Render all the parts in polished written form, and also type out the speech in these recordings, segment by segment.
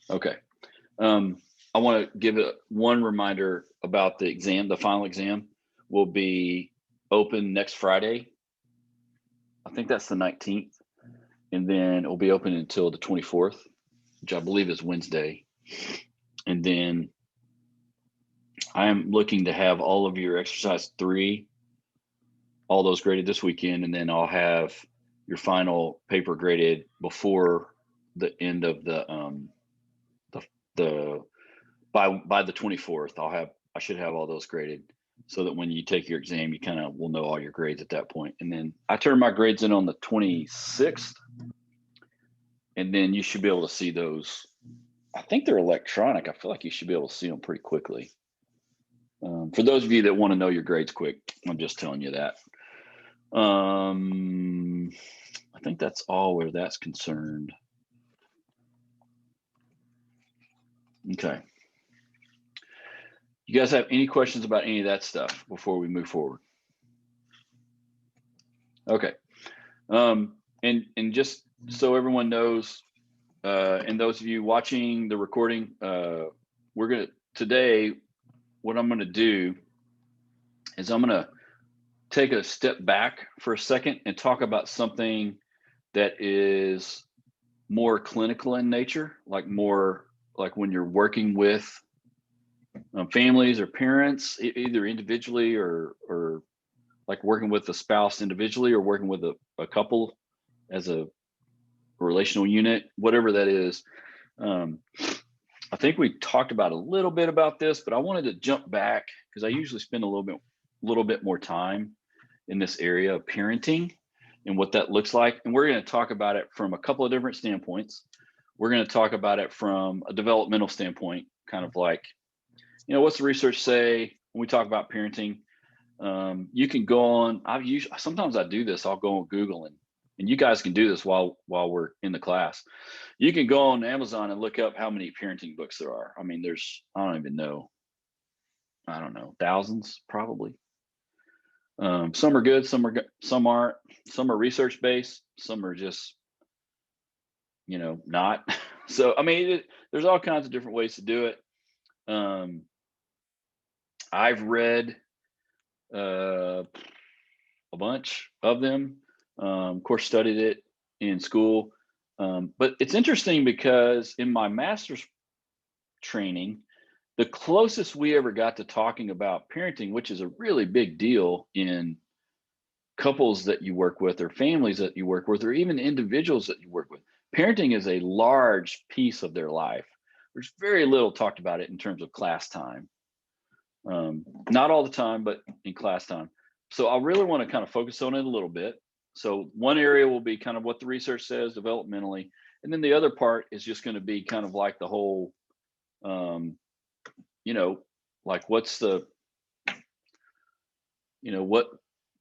Okay. I want to give it one reminder about the exam. The final exam will be open next Friday. I think that's the 19th. And then it'll be open until the 24th, which I believe is Wednesday. And then I am looking to have all of your exercise 3, all those graded this weekend. And then I'll have your final paper graded before the end of the by the 24th. I should have all those graded so that when you take your exam, you kind of will know all your grades at that point. And then I turn my grades in on the 26th, and then you should be able to see those. I think they're electronic. I feel like you should be able to see them pretty quickly. For those of you that want to know your grades quick, I'm just telling you that. I think that's all where that's concerned. Okay. You guys have any questions about any of that stuff before we move forward? Okay. And just so everyone knows, and those of you watching the recording, today, what I'm gonna do is I'm gonna take a step back for a second and talk about something that is more clinical in nature, like when you're working with families or parents, either individually or like working with a spouse individually or working with a couple as a relational unit, whatever that is. I think we talked about a little bit about this, but I wanted to jump back because I usually spend a little bit more time in this area of parenting and what that looks like. And we're going to talk about it from a couple of different standpoints. We're going to talk about it from a developmental standpoint, kind of like, what's the research say when we talk about parenting? You can go on. Sometimes I do this. I'll go on Google and you guys can do this while we're in the class. You can go on Amazon and look up how many parenting books there are. I mean, I don't even know. I don't know, thousands probably. Some are good, some aren't. Some are research based, some are just, not. So, I mean, there's all kinds of different ways to do it. I've read a bunch of them. Of course, studied it in school. But it's interesting because in my master's training, the closest we ever got to talking about parenting, which is a really big deal in couples that you work with or families that you work with or even individuals that you work with, parenting is a large piece of their life. There's very little talked about it in terms of class time. Not all the time, but in class time. So I really want to kind of focus on it a little bit. So one area will be kind of what the research says developmentally. And then the other part is just going to be kind of like the whole, like what's the,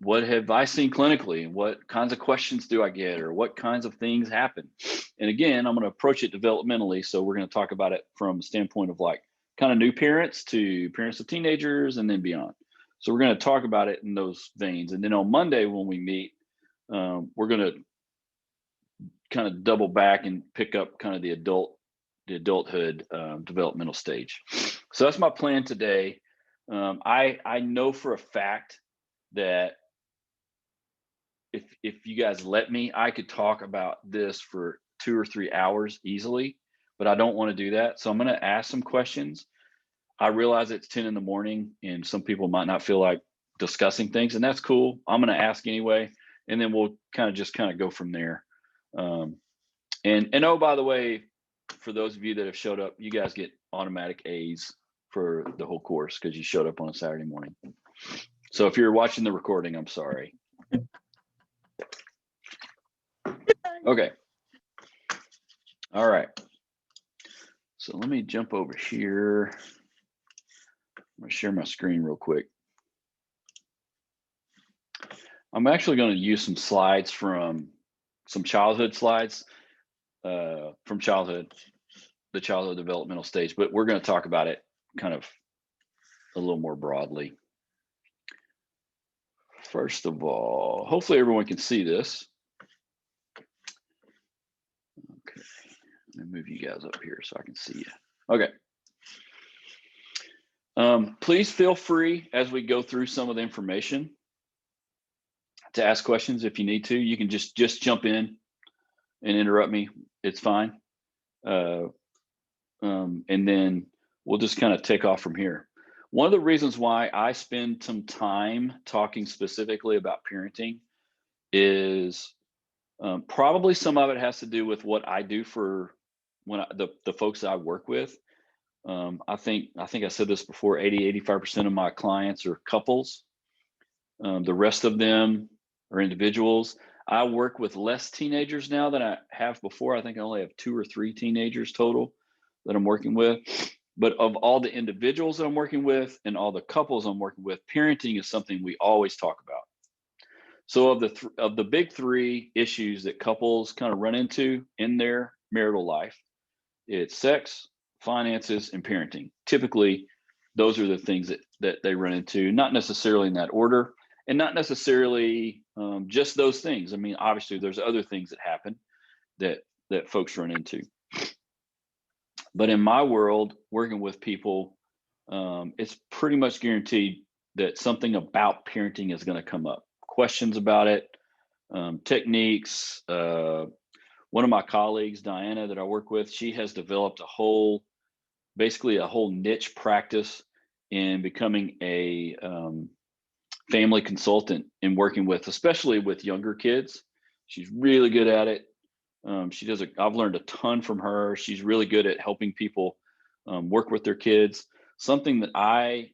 what have I seen clinically and what kinds of questions do I get or what kinds of things happen? And again, I'm going to approach it developmentally. So we're going to talk about it from a standpoint of like kind of new parents to parents of teenagers and then beyond. So we're going to talk about it in those veins. And then on Monday when we meet, we're going to kind of double back and pick up kind of the adulthood developmental stage. So that's my plan today. I know for a fact that if you guys let me, I could talk about this for 2 or 3 hours easily, but I don't want to do that. So I'm going to ask some questions. I realize it's 10 in the morning and some people might not feel like discussing things, and that's cool. I'm going to ask anyway, and then we'll kind of go from there. And oh, by the way, for those of you that have showed up, you guys get automatic A's for the whole course because you showed up on a Saturday morning. So if you're watching the recording, I'm sorry. Okay. All right. So let me jump over here. I'm going to share my screen real quick. I'm actually going to use some slides from some childhood slides from the childhood developmental stage, but we're going to talk about it kind of a little more broadly. First of all, hopefully everyone can see this. Okay. Let me move you guys up here so I can see you. Okay. Please feel free as we go through some of the information to ask questions if you need to. You can just jump in and interrupt me. It's fine. And then we'll just kind of take off from here. One of the reasons why I spend some time talking specifically about parenting is probably some of it has to do with what I do for the folks that I work with. I think I said this before, 85% of my clients are couples. The rest of them are individuals. I work with less teenagers now than I have before. I think I only have 2 or 3 teenagers total that I'm working with. But of all the individuals that I'm working with and all the couples I'm working with, parenting is something we always talk about. So of the big 3 issues that couples kind of run into in their marital life, it's sex, finances, and parenting. Typically, those are the things that they run into, not necessarily in that order, and not necessarily just those things. I mean, obviously, there's other things that happen that folks run into. But in my world, working with people, it's pretty much guaranteed that something about parenting is going to come up. Questions about it, techniques. One of my colleagues, Diana, that I work with, she has developed basically a whole niche practice in becoming a family consultant and working with, especially with younger kids. She's really good at it. I've learned a ton from her. She's really good at helping people work with their kids. Something that I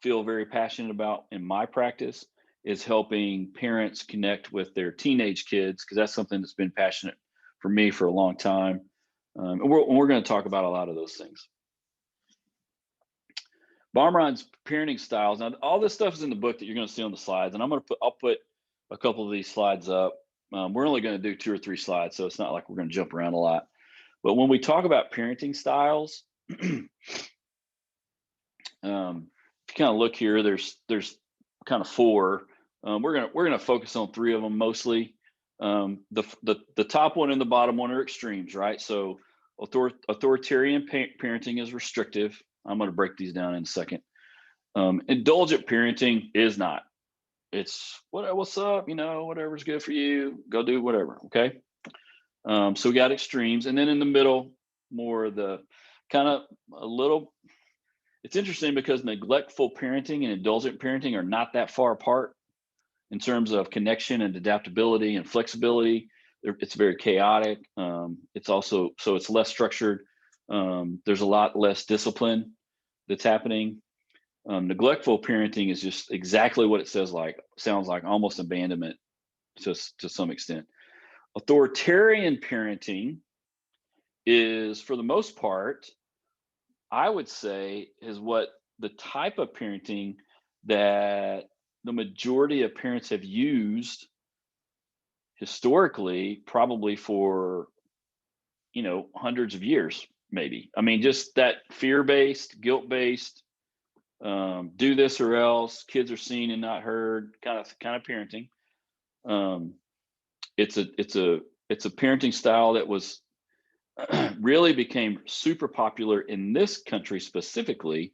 feel very passionate about in my practice is helping parents connect with their teenage kids, because that's something that's been passionate for me for a long time. And we're going to talk about a lot of those things. Baumrein's parenting styles. Now, all this stuff is in the book that you're going to see on the slides, and I'll put a couple of these slides up. We're only going to do 2 or 3 slides, so it's not like we're going to jump around a lot. But when we talk about parenting styles, if you kind of look here, there's kind of 4. We're gonna focus on 3 of them mostly. The top one and the bottom one are extremes, right? So authoritarian parenting is restrictive. I'm going to break these down in a second. Indulgent parenting is not. It's what's up, whatever's good for you, go do whatever. Okay. So we got extremes, and then in the middle, more the kind of a little. It's interesting because neglectful parenting and indulgent parenting are not that far apart in terms of connection and adaptability and flexibility. It's very chaotic. It's also, so it's less structured. There's a lot less discipline that's happening. Neglectful parenting is just exactly what it sounds like, almost abandonment to some extent. Authoritarian parenting is, for the most part, I would say, is what the type of parenting that the majority of parents have used historically, probably for hundreds of years, maybe. I mean, just that fear-based, guilt-based, do this or else, kids are seen and not heard kind of parenting. It's a parenting style that was really became super popular in this country specifically.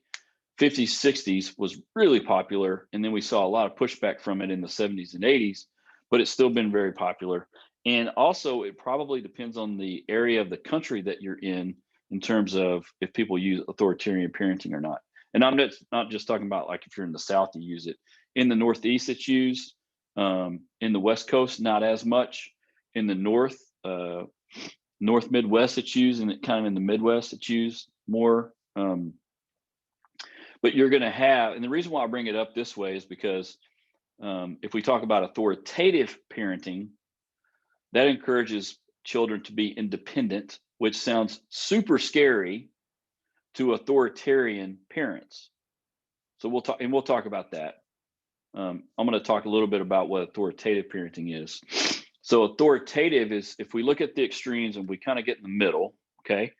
50s, 60s was really popular, and then we saw a lot of pushback from it in the 70s and 80s, but it's still been very popular. And also, it probably depends on the area of the country that you're in terms of if people use authoritarian parenting or not. And I'm not just talking about like if you're in the South, you use it. In the Northeast, it's used. In the West Coast, not as much. In the North Midwest, it's used, and kind of in the Midwest, it's used more. But you're going to have, and the reason why I bring it up this way is because if we talk about authoritative parenting, that encourages children to be independent, which sounds super scary to authoritarian parents. So we'll talk about that. I'm going to talk a little bit about what authoritative parenting is. So authoritative is, if we look at the extremes and we kind of get in the middle, okay?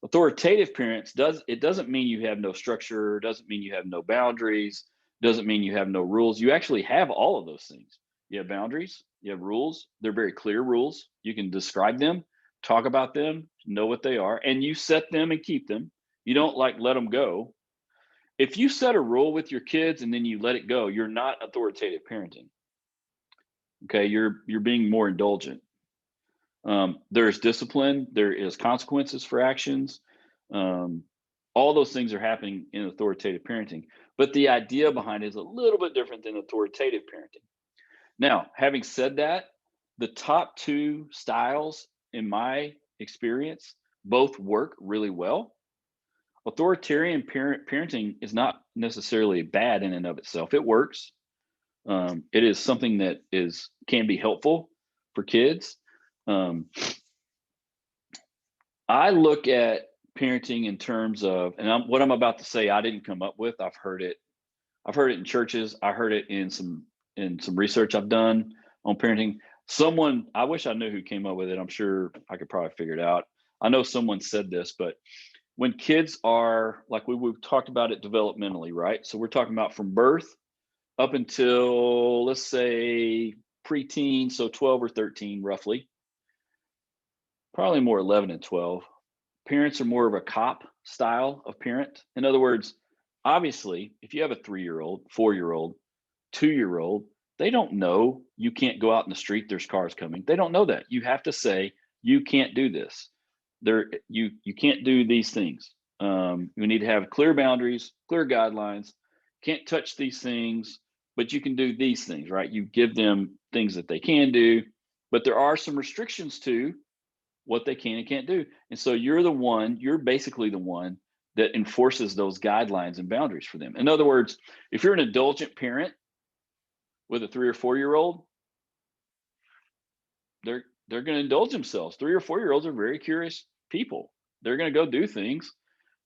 Authoritative parents doesn't mean you have no structure, doesn't mean you have no boundaries, doesn't mean you have no rules. You actually have all of those things. You have boundaries, you have rules. They're very clear rules. You can describe them talk about them, know what they are, and you set them and keep them. You don't like let them go. If you set a rule with your kids and then you let it go, you're not authoritative parenting. Okay, you're being more indulgent. There's discipline, there is consequences for actions. Um, all those things are happening in authoritative parenting, but the idea behind it is a little bit different than authoritative parenting. Now, having said that, the top two styles, in my experience, both work really well. Authoritarian parenting is not necessarily bad in and of itself. It works. It is something that is can be helpful for kids. Um, I look at parenting in terms of, and what I'm about to say, I didn't come up with. I've heard it. I've heard it in churches. I heard it in some research I've done on parenting. Someone, I wish I knew who came up with it. I'm sure I could probably figure it out. I know someone said this, but when kids are like we've talked about it developmentally, right? So we're talking about from birth up until, let's say, preteen, so 12 or 13 roughly, probably more 11 and 12. Parents are more of a cop style of parent. In other words, obviously, if you have a 3-year-old, 4-year-old, 2-year-old, they don't know you can't go out in the street, there's cars coming. They don't know that. You have to say, you can't do this. You can't do these things. You need to have clear boundaries, clear guidelines. Can't touch these things, but you can do these things, right? You give them things that they can do, but there are some restrictions to what they can and can't do. And so you're basically the one that enforces those guidelines and boundaries for them. In other words, if you're an indulgent parent with a 3 or 4-year-old, they're going to indulge themselves. 3 or 4-year-olds are very curious people. They're going to go do things,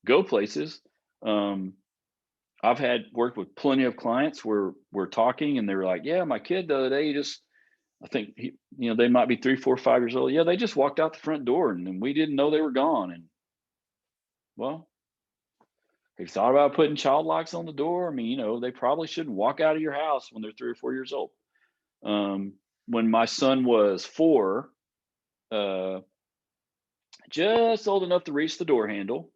go places. Um, I've had worked with plenty of clients where we're talking and they were like, "Yeah, my kid the other day just, I think they might be 3, 4, 5 years old. Yeah, they just walked out the front door and we didn't know they were gone." And well, have you thought about putting child locks on the door? I mean, they probably shouldn't walk out of your house when they're 3 or 4 years old. Um, when my son was 4, uh, just old enough to reach the door handle,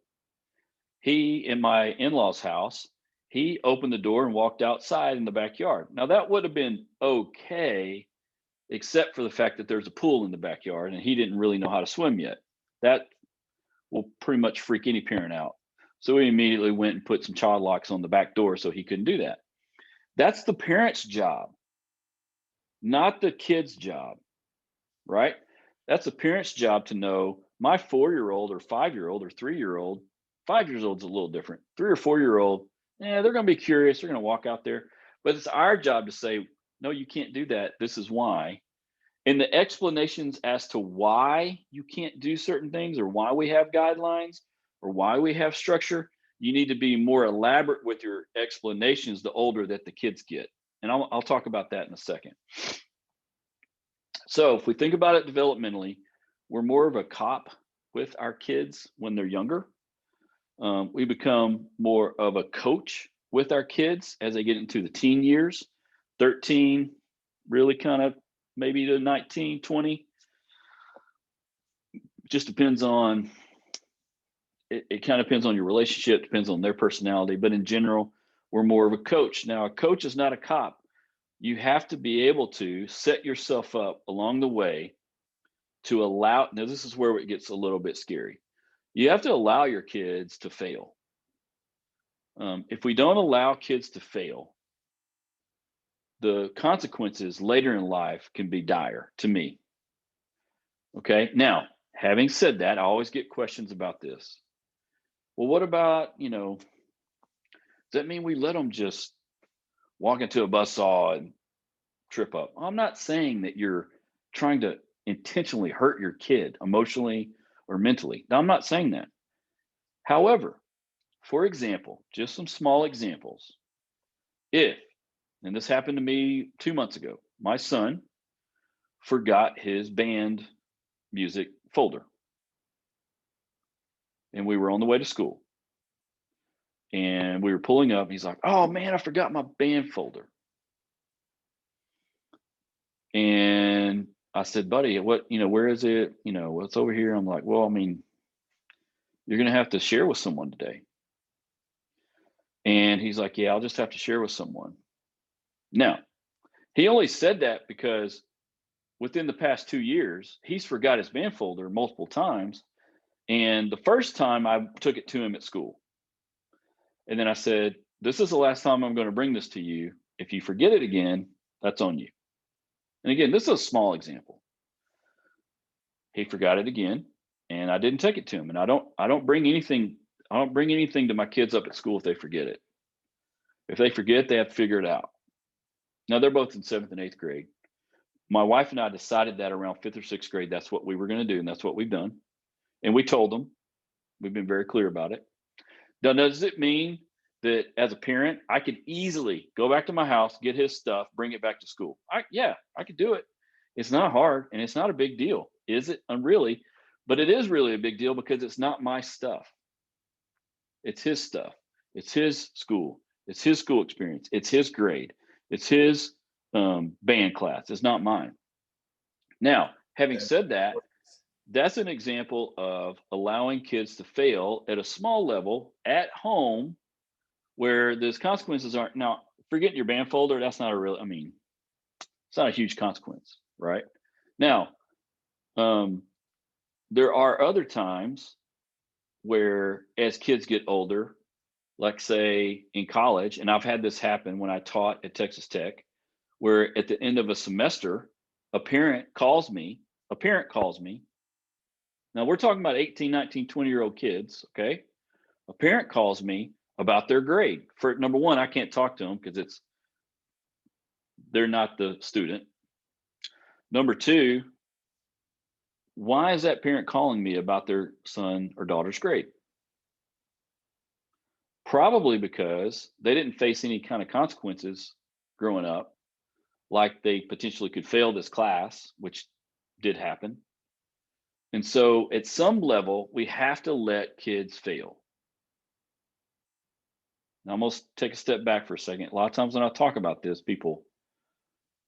he in my in-laws' house, he opened the door and walked outside in the backyard. Now that would have been okay, except for the fact that there's a pool in the backyard and he didn't really know how to swim yet. That will pretty much freak any parent out. So we immediately went and put some child locks on the back door so he couldn't do that. That's the parent's job, not the kid's job, right? That's the parent's job to know my 4-year-old or 5-year-old or 3-year-old. 5 years old is a little different. 3 or 4-year-old, they're going to be curious. They're going to walk out there. But it's our job to say, no, you can't do that. This is why. And the explanations as to why you can't do certain things or why we have guidelines or why we have structure, you need to be more elaborate with your explanations the older that the kids get. And I'll talk about that in a second. So if we think about it developmentally, we're more of a cop with our kids when they're younger. We become more of a coach with our kids as they get into the teen years, 13, really kind of maybe to 19, 20. Just depends on, it kind of depends on your relationship, depends on their personality. But in general, we're more of a coach. Now, a coach is not a cop. You have to be able to set yourself up along the way to allow, now this is where it gets a little bit scary. You have to allow your kids to fail. If we don't allow kids to fail, the consequences later in life can be dire to me. Okay. Now, having said that, I always get questions about this. Well, what about, does that mean we let them just walk into a buzzsaw and trip up? I'm not saying that you're trying to intentionally hurt your kid emotionally or mentally. Now, I'm not saying that. However, for example, just some small examples. If, and this happened to me 2 months ago, my son forgot his band music folder. And we were on the way to school. And we were pulling up. And he's like, "Oh man, I forgot my band folder." And I said, buddy, where is it? What's over here? I'm like, well, I mean, you're going to have to share with someone today. And he's like, yeah, I'll just have to share with someone. Now, he only said that because within the past 2 years, he's forgot his band folder multiple times. And the first time I took it to him at school. And then I said, this is the last time I'm going to bring this to you. If you forget it again, that's on you. And again, this is a small example. He forgot it again, and I didn't take it to him. And I don't bring anything to my kids up at school if they forget it. If they forget, they have to figure it out. Now they're both in 7th and 8th grade. My wife and I decided that around 5th or 6th grade, that's what we were going to do, and that's what we've done. And we told them, we've been very clear about it. Now, does it mean that as a parent, I could easily go back to my house, get his stuff, bring it back to school? Yeah, I could do it. It's not hard, and it's not a big deal. Is it? Really? But it is really a big deal because it's not my stuff. It's his stuff. It's his school. It's his school experience. It's his grade. It's his band class. It's not mine. Now, having said that, that's an example of allowing kids to fail at a small level at home where those consequences aren't. Now, forgetting your band folder, that's not it's not a huge consequence, right? Now, there are other times where as kids get older, like say in college, and I've had this happen when I taught at Texas Tech, where at the end of a semester, a parent calls me. Now we're talking about 18, 19, 20-year-old kids, okay? A parent calls me about their grade. For number one, I can't talk to them because they're not the student. Number two, why is that parent calling me about their son or daughter's grade? Probably because they didn't face any kind of consequences growing up, like they potentially could fail this class, which did happen. And so at some level, we have to let kids fail. Now I'm going to take a step back for a second. A lot of times when I talk about this, people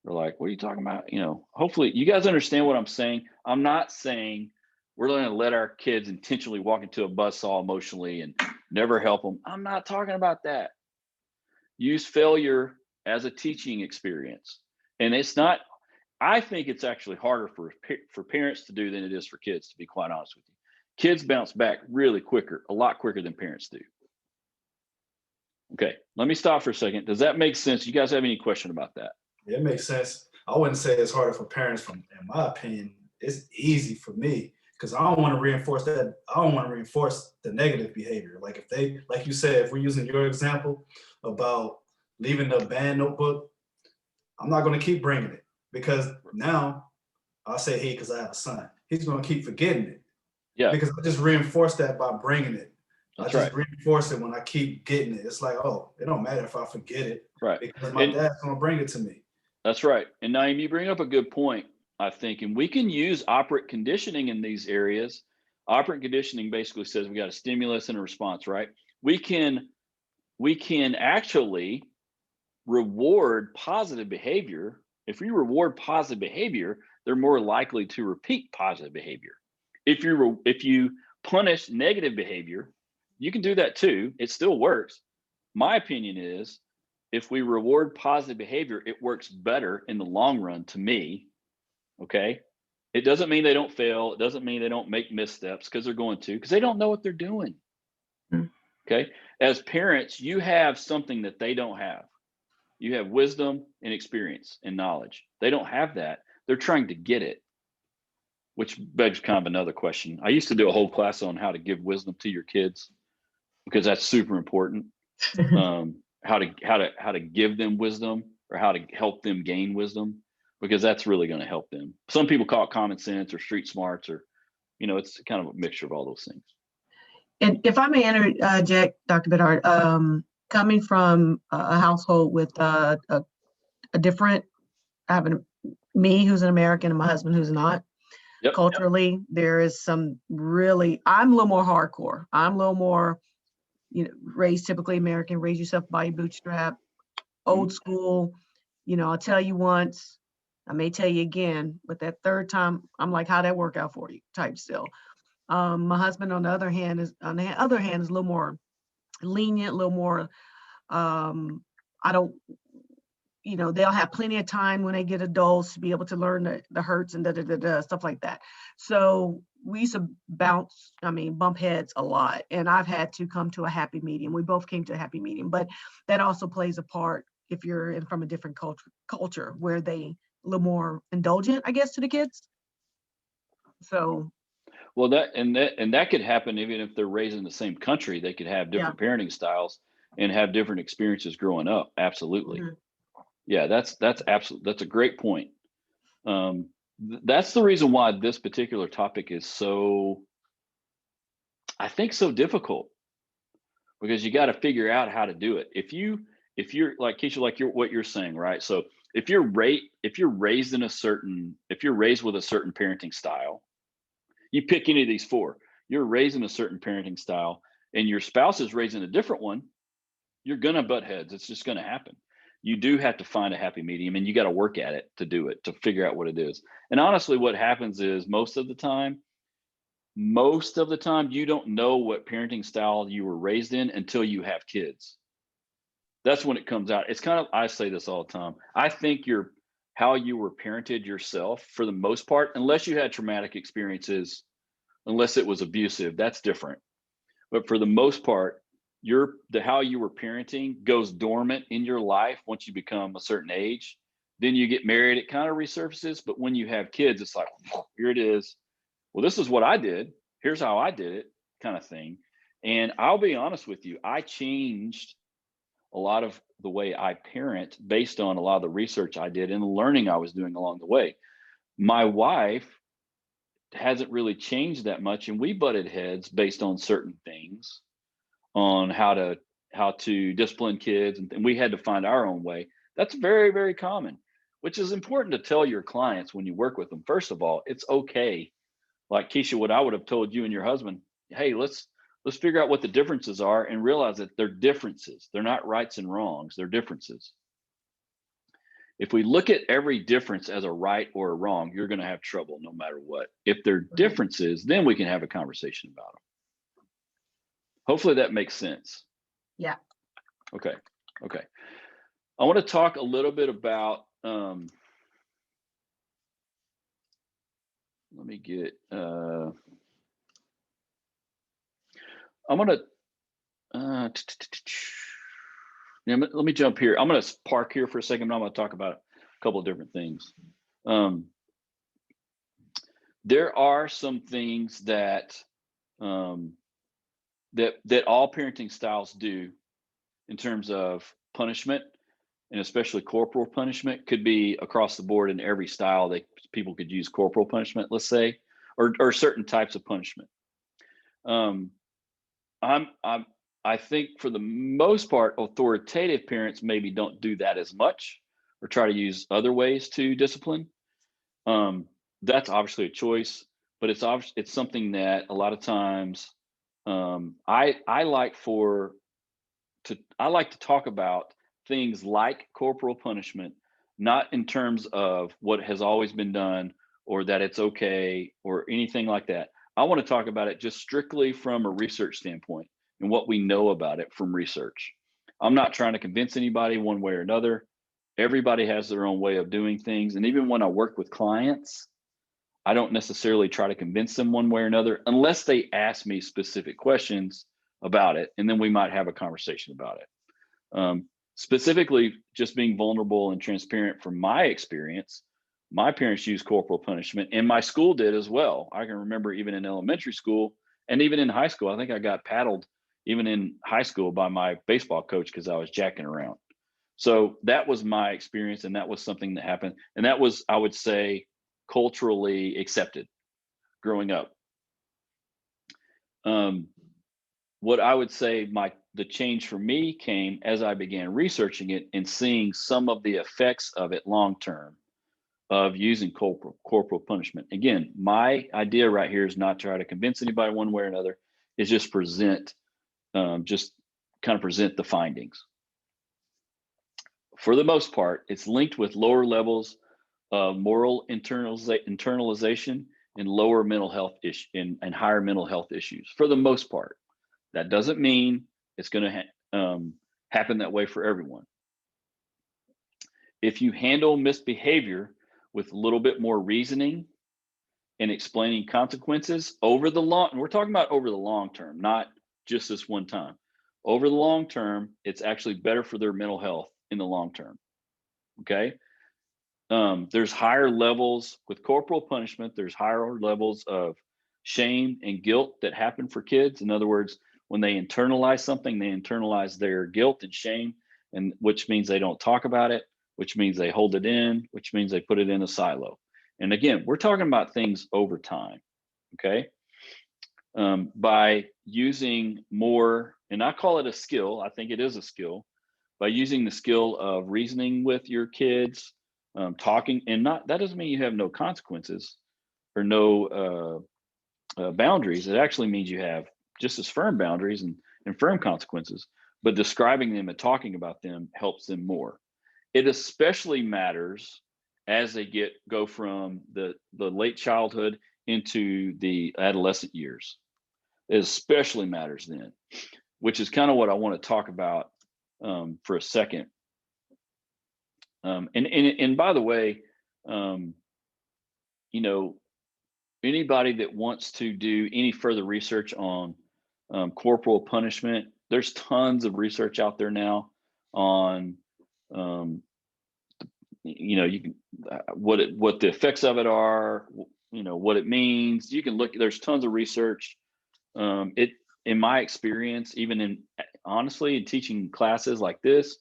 are like, what are you talking about? Hopefully you guys understand what I'm saying. I'm not saying we're going to let our kids intentionally walk into a buzzsaw emotionally and never help them. I'm not talking about that. Use failure as a teaching experience. And I think it's actually harder for parents to do than it is for kids, to be quite honest with you. Kids bounce back a lot quicker than parents do. Okay, let me stop for a second. Does that make sense? You guys have any question about that? Yeah, it makes sense. I wouldn't say it's harder for parents. In my opinion, it's easy for me because I don't want to reinforce that. I don't want to reinforce the negative behavior. Like if they, like you said, if we're using your example about leaving the band notebook, I'm not going to keep bringing it because now I'll say he because I have a son. He's going to keep forgetting it. Yeah. Because I just reinforce that by bringing it. That's I just reinforce it when I keep getting it. It's like, oh, it don't matter if I forget it. Right. Because my dad's going to bring it to me. That's right. And Naeem, you bring up a good point, I think, and we can use operant conditioning in these areas. Operant conditioning basically says we got a stimulus and a response, right? We can actually reward positive behavior. If we reward positive behavior, they're more likely to repeat positive behavior. If you punish negative behavior, you can do that too. It still works. My opinion is, if we reward positive behavior, it works better in the long run to me. Okay. It doesn't mean they don't fail. It doesn't mean they don't make missteps, because they're going to, because they don't know what they're doing. Okay. As parents, you have something that they don't have. You have wisdom and experience and knowledge. They don't have that. They're trying to get it, which begs kind of another question. I used to do a whole class on how to give wisdom to your kids, because that's super important. How to give them wisdom, or how to help them gain wisdom, because that's really going to help them. Some people call it common sense or street smarts, or it's kind of a mixture of all those things. And if I may interject, Dr. Bedard, coming from a household with a different, me who's an American and my husband who's not. Yep, culturally, there is some really, I'm a little more hardcore. I'm a little more, raised typically American, raise yourself by your bootstrap, old school. I'll tell you once, I may tell you again, but that third time, I'm like, how'd that work out for you? Type still. My husband, on the other hand, is a little more lenient, a little more, I don't, they'll have plenty of time when they get adults to be able to learn the hurts and stuff like that. So we used to bump heads a lot, and I've had to come to a happy medium. We both came to a happy medium, but that also plays a part if you're from a different culture where they a little more indulgent, I guess, to the kids. So Well, that could happen even if they're raised in the same country. They could have different parenting styles and have different experiences growing up. Absolutely. Mhm. Yeah, that's a great point. That's the reason why this particular topic is so, I think, so difficult, because you got to figure out how to do it. If you're like Keisha, like what you're saying, right? So if you're raised with a certain parenting style, you pick any of these four, you're raised in a certain parenting style, and your spouse is raised in a different one, you're gonna butt heads. It's just gonna happen. You do have to find a happy medium, and you got to work at it to do it, to figure out what it is. And honestly, what happens is most of the time, you don't know what parenting style you were raised in until you have kids. That's when it comes out. It's kind of, I say this all the time. I think how you were parented yourself, for the most part, unless you had traumatic experiences, unless it was abusive, that's different. But for the most part, how you were parenting goes dormant in your life once you become a certain age. Then you get married, it kind of resurfaces. But when you have kids, it's like, here it is. Well, this is what I did. Here's how I did it, kind of thing. And I'll be honest with you, I changed a lot of the way I parent based on a lot of the research I did and the learning I was doing along the way. My wife hasn't really changed that much, and we butted heads based on certain things, on how to discipline kids, and we had to find our own way. That's very, very common, which is important to tell your clients when you work with them. First of all, it's okay. Like Keisha, what I would have told you and your husband, hey, let's figure out what the differences are and realize that they're differences. They're not rights and wrongs, they're differences. If we look at every difference as a right or a wrong, you're going to have trouble no matter what. If they're differences, then we can have a conversation about them. Hopefully that makes sense. Yeah. Okay. I want to talk a little bit about, let me get, I'm going to, let me jump here. I'm going to park here for a second, but I'm going to talk about a couple of different things. There are some things that that all parenting styles do in terms of punishment, and especially corporal punishment. Could be across the board in every style that people could use corporal punishment, let's say, or certain types of punishment. I think for the most part, authoritative parents maybe don't do that as much, or try to use other ways to discipline. That's obviously a choice, but it's something that a lot of times I like to talk about things like corporal punishment, not in terms of what has always been done or that it's okay or anything like that. I want to talk about it just strictly from a research standpoint and what we know about it from research. I'm not trying to convince anybody one way or another. Everybody has their own way of doing things. And even when I work with clients, I don't necessarily try to convince them one way or another unless they ask me specific questions about it. And then we might have a conversation about it. Specifically, just being vulnerable and transparent from my experience, my parents used corporal punishment, and my school did as well. I can remember even in elementary school and even in high school, I think I got paddled even in high school by my baseball coach because I was jacking around. So that was my experience, and that was something that happened. And that was, I would say, culturally accepted growing up. What I would say the change for me came as I began researching it and seeing some of the effects of it long term of using corporal punishment. Again, my idea right here is not try to convince anybody one way or another. Is just just kind of present the findings. For the most part, it's linked with lower levels moral internalization, and lower mental health issue and higher mental health issues for the most part. That doesn't mean it's going to happen that way for everyone. If you handle misbehavior with a little bit more reasoning and explaining consequences over the long, we're talking about over the long term, not just this one time. Over the long term, it's actually better for their mental health in the long term. Okay. There's higher levels with corporal punishment. There's higher levels of shame and guilt that happen for kids. In other words, when they internalize something, they internalize their guilt and shame, and which means they don't talk about it, which means they hold it in, which means they put it in a silo. And again, we're talking about things over time. Okay. By using more, and I call it a skill, I think it is a skill, by using the skill of reasoning with your kids, talking, and not, that doesn't mean you have no consequences or no boundaries. It actually means you have just as firm boundaries and firm consequences, but describing them and talking about them helps them more. It especially matters as they go from the late childhood into the adolescent years. It especially matters then, which is kind of what I want to talk about for a second. And by the way, you know, anybody that wants to do any further research on corporal punishment, there's tons of research out there now on, you know, you can what the effects of it are, you know, what it means. You can look. There's tons of research. It, in my experience, even in honestly in teaching classes like this,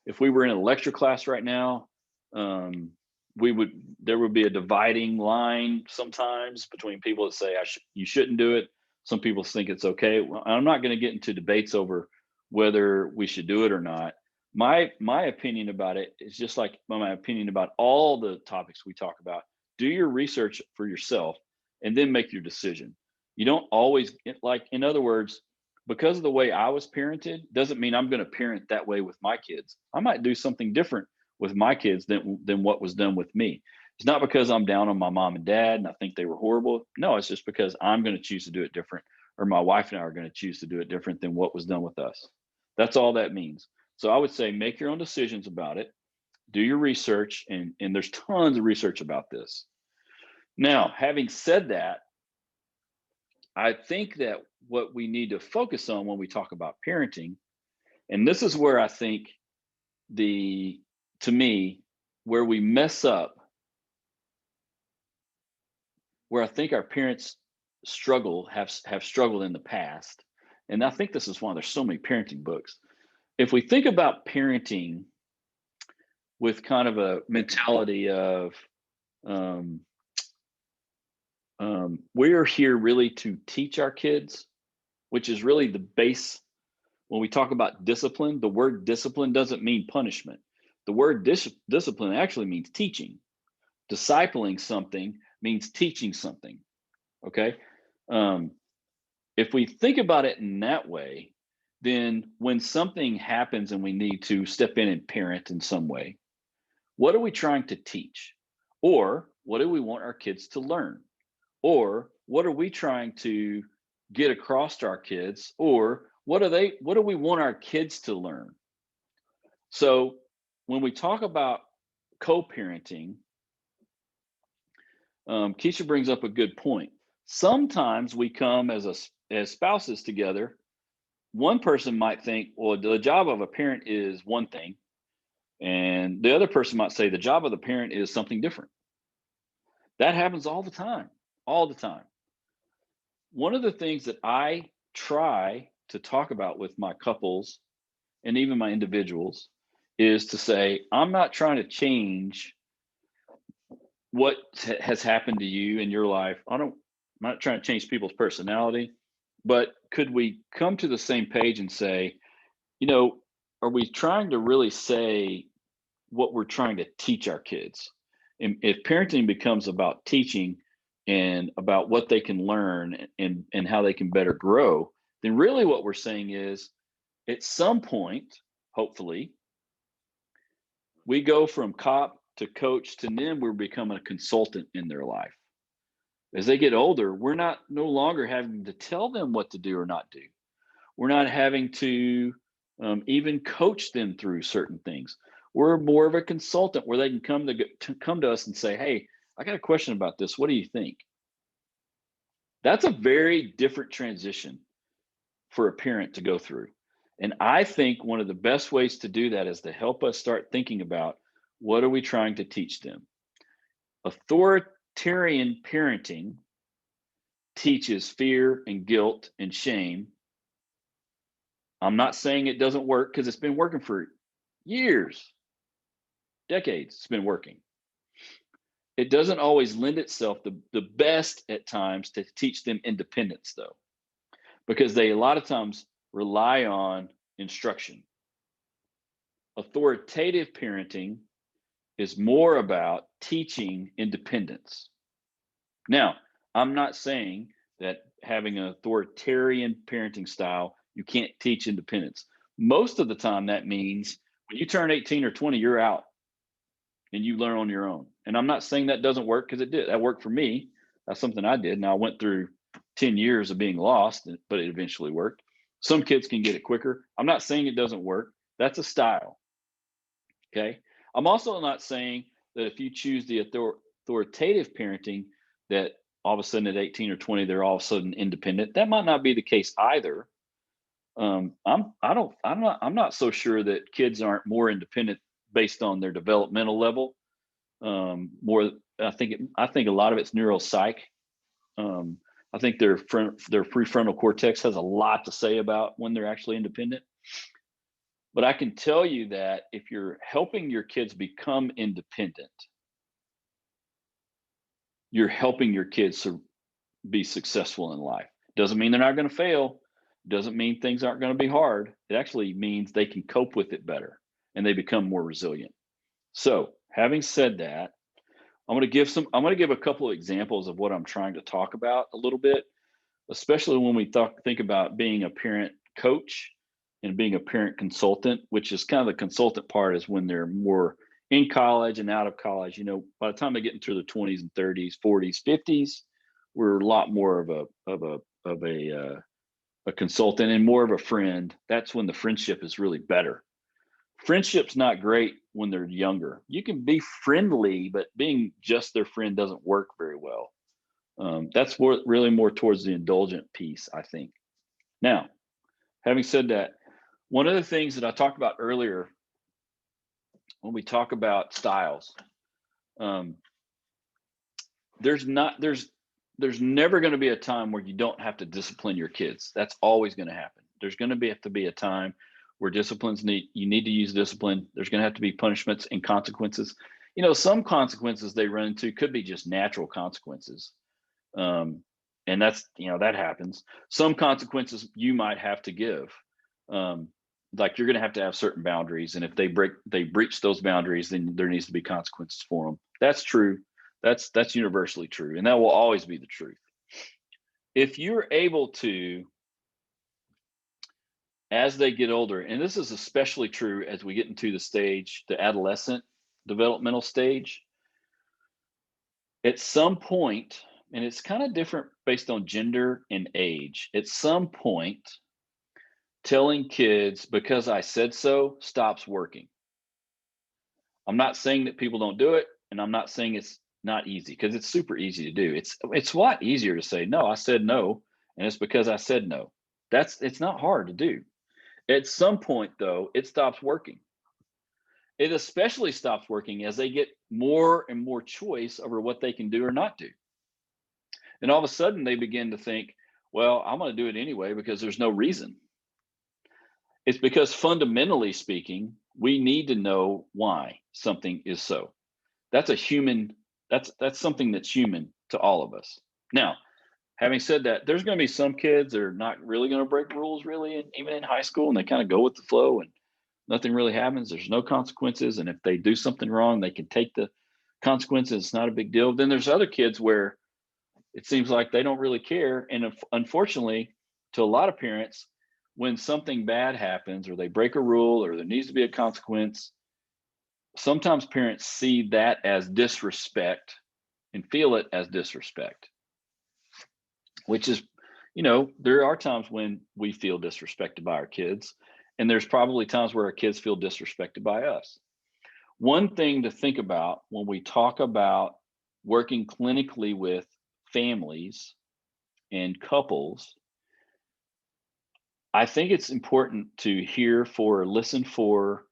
if we were in a lecture class right now, there would be a dividing line sometimes between people that say you shouldn't do it. Some people think it's okay. Well, I'm not going to get into debates over whether we should do it or not. My opinion about it is just like my opinion about all the topics we talk about. Do your research for yourself and then make your decision. You don't always, like, in other words, because of the way I was parented doesn't mean I'm going to parent that way with my kids. I might do something different with my kids than what was done with me. It's not because I'm down on my mom and dad and I think they were horrible. No, it's just because I'm going to choose to do it different, or my wife and I are going to choose to do it different than what was done with us. That's all that means. So I would say make your own decisions about it. Do your research, and there's tons of research about this. Now, having said that, I think that what we need to focus on when we talk about parenting, and this is where I think to me, where we mess up, where I think our parents have struggled in the past, and I think this is why there's so many parenting books. If we think about parenting with kind of a mentality of we're here really to teach our kids, which is really the base. When we talk about discipline, the word discipline doesn't mean punishment. The word discipline actually means teaching. Discipling something means teaching something. Okay. If we think about it in that way, then when something happens and we need to step in and parent in some way, what are we trying to teach? Or what do we want our kids to learn? Or what are we trying to get across to our kids? Or what do we want our kids to learn? So when we talk about co-parenting, Keisha brings up a good point. Sometimes we come as spouses together. One person might think, well, the job of a parent is one thing, and the other person might say the job of the parent is something different. That happens all the time, all the time. One of the things that I try to talk about with my couples and even my individuals is to say, I'm not trying to change what has happened to you in your life. I'm not trying to change people's personality, but could we come to the same page and say, you know, are we trying to really say what we're trying to teach our kids? And if parenting becomes about teaching and about what they can learn and how they can better grow, then really what we're saying is at some point, hopefully, we go from cop to coach, to them, we're becoming a consultant in their life. As they get older, we're no longer having to tell them what to do or not do. We're not having to even coach them through certain things. We're more of a consultant where they can come to us and say, "Hey, I got a question about this. What do you think?" That's a very different transition for a parent to go through. And I think one of the best ways to do that is to help us start thinking about, what are we trying to teach them? Authoritarian parenting teaches fear and guilt and shame. I'm not saying it doesn't work, because it's been working for years, decades. It's been working. It doesn't always lend itself the best at times to teach them independence, though, because they a lot of times rely on instruction. Authoritative parenting is more about teaching independence. Now, I'm not saying that having an authoritarian parenting style, you can't teach independence. Most of the time, that means when you turn 18 or 20, you're out and you learn on your own. And I'm not saying that doesn't work, because it did. That worked for me. That's something I did. Now, I went through 10 years of being lost, but it eventually worked. Some kids can get it quicker. I'm not saying it doesn't work. That's a style. Okay. I'm also not saying that if you choose the authoritative parenting, that all of a sudden at 18 or 20, they're all of a sudden independent. That might not be the case either. I'm not so sure that kids aren't more independent based on their developmental level. I think a lot of it's neuropsych. I think their prefrontal cortex has a lot to say about when they're actually independent. But I can tell you that if you're helping your kids become independent, you're helping your kids to be successful in life. Doesn't mean they're not going to fail. Doesn't mean things aren't going to be hard. It actually means they can cope with it better and they become more resilient. So, having said that, I'm going to give a couple of examples of what I'm trying to talk about a little bit, especially when we think about being a parent coach and being a parent consultant, which is kind of the consultant part is when they're more in college and out of college. By the time they get into their 20s and 30s, 40s, 50s, we're a lot more of a consultant and more of a friend. That's when the friendship is really better. Friendship's not great when they're younger. You can be friendly, but being just their friend doesn't work very well. That's really more towards the indulgent piece, I think. Now, having said that, one of the things that I talked about earlier when we talk about styles, there's never going to be a time where you don't have to discipline your kids. That's always going to happen. There's going to have to be a time where you need to use discipline. There's going to have to be punishments and consequences. Some consequences they run into could be just natural consequences. And that's, that happens. Some consequences you might have to give. Like you're going to have certain boundaries. And if they breach those boundaries, then there needs to be consequences for them. That's true. That's universally true. And that will always be the truth. If you're able to, as they get older, and this is especially true as we get into the adolescent developmental stage, at some point, and it's kind of different based on gender and age, at some point, telling kids, because I said so, stops working. I'm not saying that people don't do it, and I'm not saying it's not easy, because it's super easy to do. It's a lot easier to say, no, I said no, and it's because I said no. It's not hard to do. At some point, though, it stops working. It especially stops working as they get more and more choice over what they can do or not do. And all of a sudden, they begin to think, well, I'm going to do it anyway because there's no reason. It's because fundamentally speaking, we need to know why something is so. That's something that's human to all of us. Now, having said that, there's going to be some kids that are not really going to break rules really, even in high school, and they kind of go with the flow and nothing really happens. There's no consequences. And if they do something wrong, they can take the consequences. It's not a big deal. Then there's other kids where it seems like they don't really care. And unfortunately, to a lot of parents, when something bad happens or they break a rule or there needs to be a consequence, sometimes parents see that as disrespect and feel it as disrespect, which is, there are times when we feel disrespected by our kids, and there's probably times where our kids feel disrespected by us. One thing to think about when we talk about working clinically with families and couples, I think it's important to listen for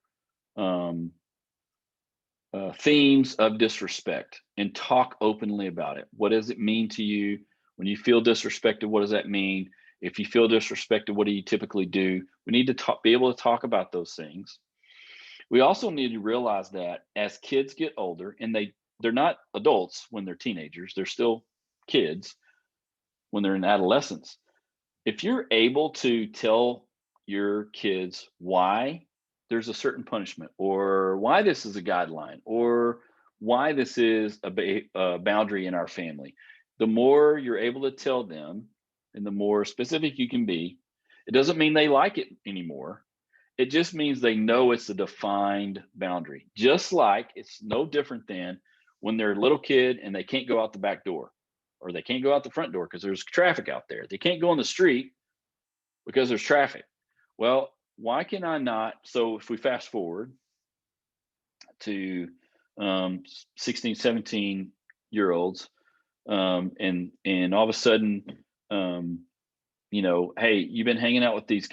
themes of disrespect and talk openly about it. What does it mean to you when you feel disrespected? What does that mean? If you feel disrespected, what do you typically do? We need to be able to talk about those things. We also need to realize that as kids get older, and they're not adults when they're teenagers, they're still kids when they're in adolescence. If you're able to tell your kids why there's a certain punishment, or why this is a guideline, or why this is a boundary in our family, the more you're able to tell them and the more specific you can be, it doesn't mean they like it anymore. It just means they know it's a defined boundary. Just like it's no different than when they're a little kid and they can't go out the back door, or they can't go out the front door because there's traffic out there. They can't go on the street because there's traffic. Well, why can I not? So if we fast forward to 16, 17-year-olds, and all of a sudden, hey, you've been hanging out with these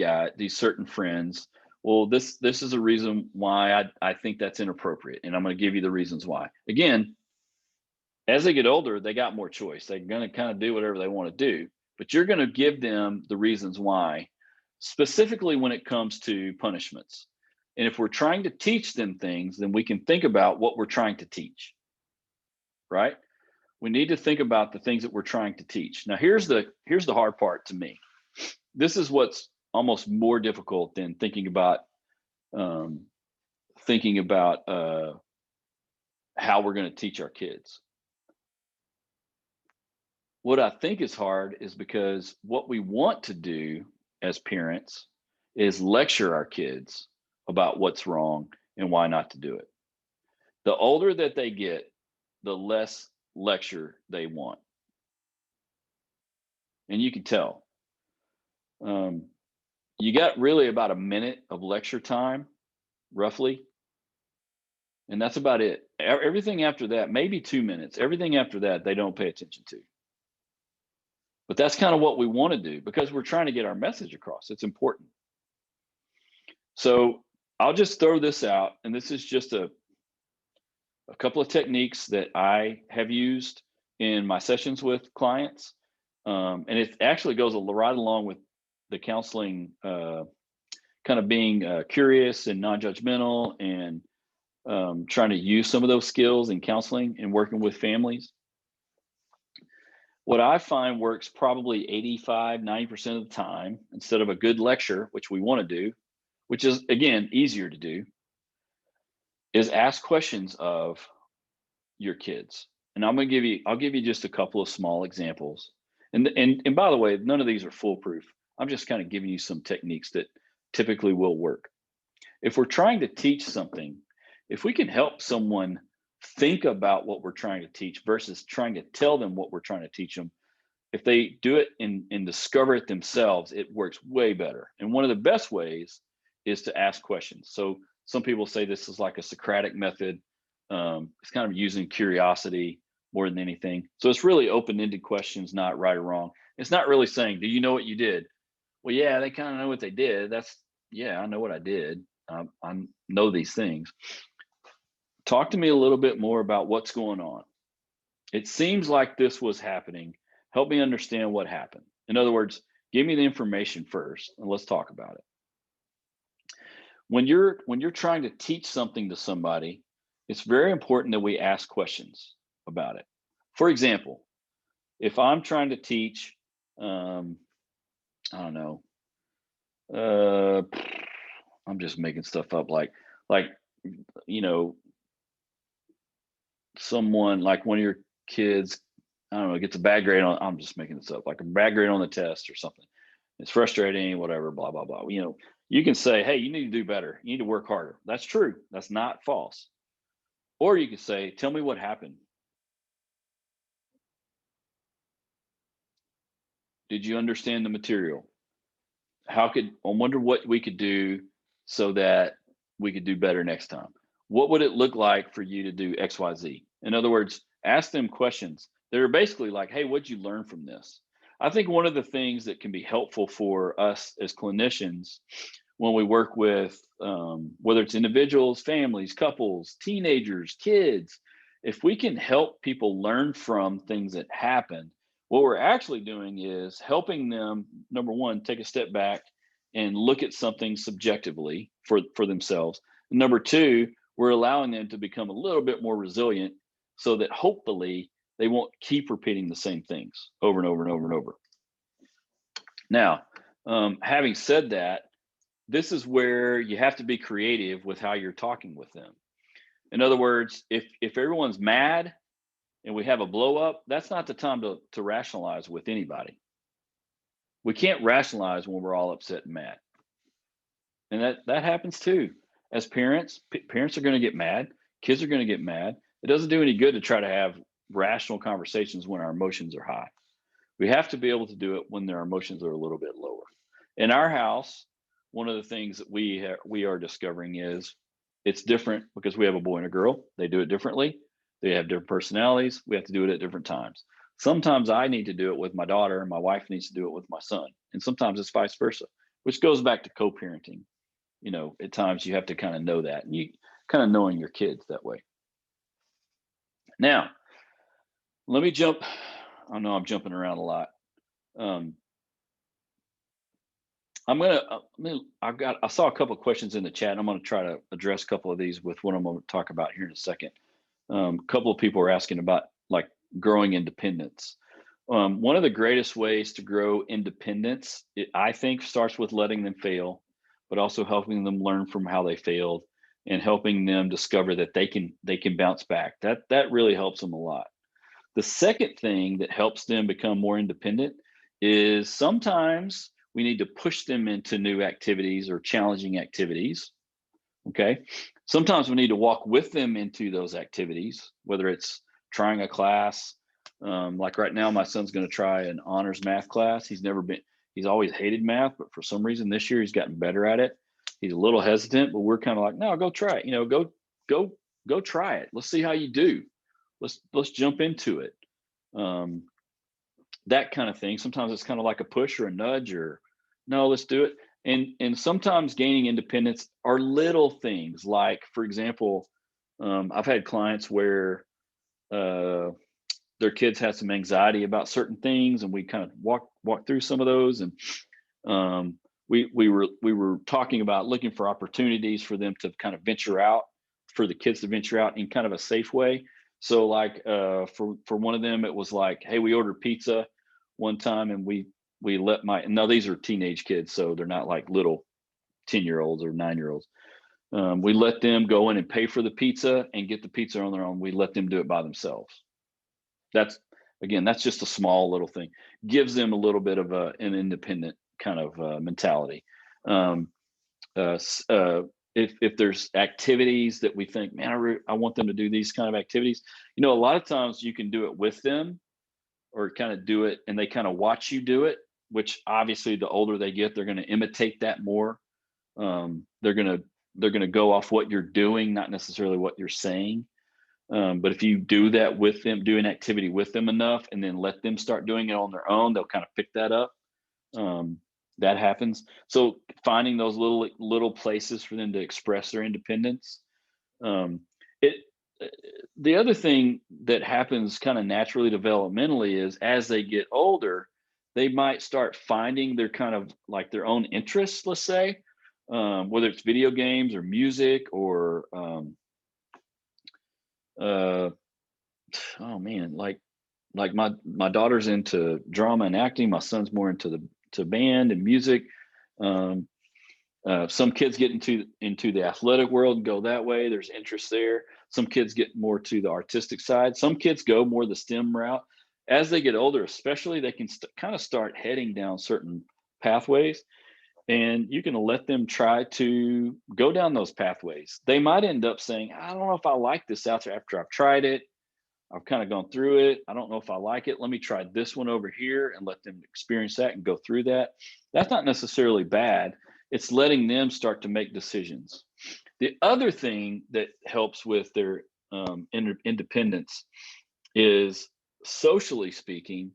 certain friends. Well, this is a reason why I think that's inappropriate, and I'm going to give you the reasons why. Again, as they get older, they got more choice. They're going to kind of do whatever they want to do, but you're going to give them the reasons why, specifically when it comes to punishments. And if we're trying to teach them things, then we can think about what we're trying to teach, right? We need to think about the things that we're trying to teach. Now, here's the hard part to me. This is what's almost more difficult than thinking about how we're going to teach our kids. What I think is hard is because what we want to do as parents is lecture our kids about what's wrong and why not to do it. The older that they get, the less lecture they want. And you can tell. You got really about a minute of lecture time, roughly. And that's about it. Everything after that, maybe 2 minutes. Everything after that, they don't pay attention to. But that's kind of what we want to do because we're trying to get our message across. It's important. So I'll just throw this out, and this is just a couple of techniques that I have used in my sessions with clients. And it actually goes right along with the counseling, kind of being curious and non-judgmental, and trying to use some of those skills in counseling and working with families. What I find works probably 85, 90% of the time, instead of a good lecture, which we want to do, which is, again, easier to do, is ask questions of your kids. And I'll give you just a couple of small examples. And by the way, none of these are foolproof. I'm just kind of giving you some techniques that typically will work. If we're trying to teach something, if we can help someone think about what we're trying to teach versus trying to tell them what we're trying to teach them, if they do it and discover it themselves, it works way better. And one of the best ways is to ask questions. So some people say this is like a Socratic method. It's kind of using curiosity more than anything. So it's really open-ended questions, not right or wrong. It's not really saying, do you know what you did? Well, yeah, they kind of know what they did. Yeah, I know what I did. I know these things. Talk to me a little bit more about what's going on. It seems like this was happening. Help me understand what happened. In other words, give me the information first, and let's talk about it. When you're trying to teach something to somebody, it's very important that we ask questions about it. For example, if I'm trying to teach, I don't know, I'm just making stuff up, like someone, like one of your kids, I don't know, gets a bad grade on, I'm just making this up, like a bad grade on the test or something. It's frustrating, whatever, blah, blah, blah. You can say, hey, you need to do better. You need to work harder. That's true. That's not false. Or you could say, tell me what happened. Did you understand the material? I wonder what we could do so that we could do better next time. What would it look like for you to do XYZ? In other words, ask them questions that are basically like, hey, what'd you learn from this? I think one of the things that can be helpful for us as clinicians when we work with, whether it's individuals, families, couples, teenagers, kids, if we can help people learn from things that happen, what we're actually doing is helping them, number one, take a step back and look at something subjectively for themselves. And number two, we're allowing them to become a little bit more resilient so that hopefully they won't keep repeating the same things over and over and over and over. Now, having said that, this is where you have to be creative with how you're talking with them. In other words, if everyone's mad and we have a blow up, that's not the time to rationalize with anybody. We can't rationalize when we're all upset and mad. And that happens too. As parents, parents are going to get mad, kids are going to get mad. It doesn't do any good to try to have rational conversations when our emotions are high. We have to be able to do it when their emotions are a little bit lower. In our house, one of the things that we are discovering is it's different because we have a boy and a girl. They do it differently. They have different personalities. We have to do it at different times. Sometimes I need to do it with my daughter, and my wife needs to do it with my son. And sometimes it's vice versa, which goes back to co-parenting. You know, at times you have to kind of know that, and you kind of knowing your kids that way. Now, let me jump. I know I'm jumping around a lot. I saw a couple of questions in the chat, and I'm going to try to address a couple of these with what I'm going to talk about here in a second. A couple of people are asking about like growing independence. One of the greatest ways to grow independence, I think, starts with letting them fail, but also helping them learn from how they failed and helping them discover that they can bounce back. That really helps them a lot. The second thing that helps them become more independent is sometimes we need to push them into new activities or challenging activities. Okay. Sometimes we need to walk with them into those activities, whether it's trying a class. Like right now, my son's going to try an honors math class. He's always hated math, but for some reason this year he's gotten better at it. He's a little hesitant, but we're kind of like, no, go try it. You know, go try it. Let's see how you do. Let's jump into it. That kind of thing. Sometimes it's kind of like a push or a nudge or no, let's do it. And sometimes gaining independence are little things like, for example, I've had clients where their kids had some anxiety about certain things, and we kind of walk through some of those. And we were talking about looking for opportunities for them to kind of venture out, for the kids to venture out in kind of a safe way. So like for one of them, it was like, hey, we ordered pizza one time, and we let now these are teenage kids, so they're not like little 10-year-olds or 9-year-olds. We let them go in and pay for the pizza and get the pizza on their own. We let them do it by themselves. That's just a small little thing. Gives them a little bit of an independent kind of mentality. If there's activities that we think, man, I want them to do these kind of activities, you know, a lot of times you can do it with them or kind of do it and they kind of watch you do it, which obviously the older they get, they're going to imitate that more. They're going to go off what you're doing, not necessarily what you're saying. But if you do that with them, do an activity with them enough and then let them start doing it on their own, they'll kind of pick that up. That happens. So finding those little places for them to express their independence. The other thing that happens kind of naturally developmentally is as they get older, they might start finding their kind of like their own interests, let's say, whether it's video games or music or oh man, like my daughter's into drama and acting. My son's more into band and music. Some kids get into the athletic world and go that way. There's interest there. Some kids get more to the artistic side. Some kids go more the STEM route. As they get older, especially, they can kind of start heading down certain pathways. and you can let them try to go down those pathways. They might end up saying, I don't know if I like this after I've tried it. I've kind of gone through it. I don't know if I like it. Let me try this one over here and let them experience that and go through that. That's not necessarily bad. It's letting them start to make decisions. The other thing that helps with their independence is, socially speaking,